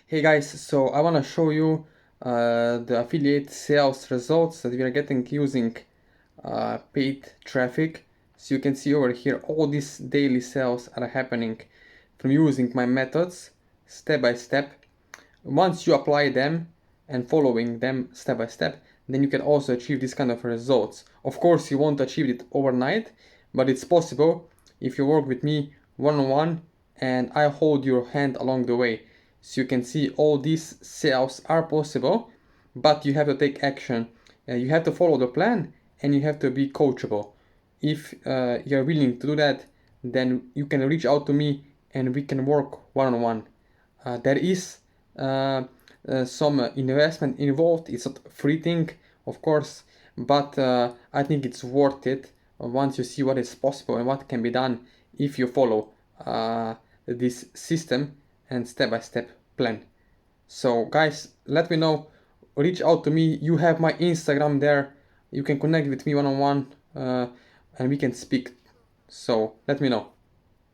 Hey guys, so I want to show you the affiliate sales results that we are getting using paid traffic. So you can see over here all these daily sales are happening from using my methods step by step. Once you apply them and following them step by step, then you can also achieve this kind of results. Of course, you won't achieve it overnight, but it's possible if you work with me one-on-one and I hold your hand along the way. So you can see all these sales are possible, but you have to take action. You have to follow the plan and you have to be coachable. If you're willing to do that, then you can reach out to me and we can work one-on-one. There is some investment involved. It's not free thing, of course, but I think it's worth it once you see what is possible and what can be done if you follow this system and step-by-step plan. So guys, let me know, reach out to me. You have my Instagram there, you can connect with me one-on-one and we can speak. So let me know.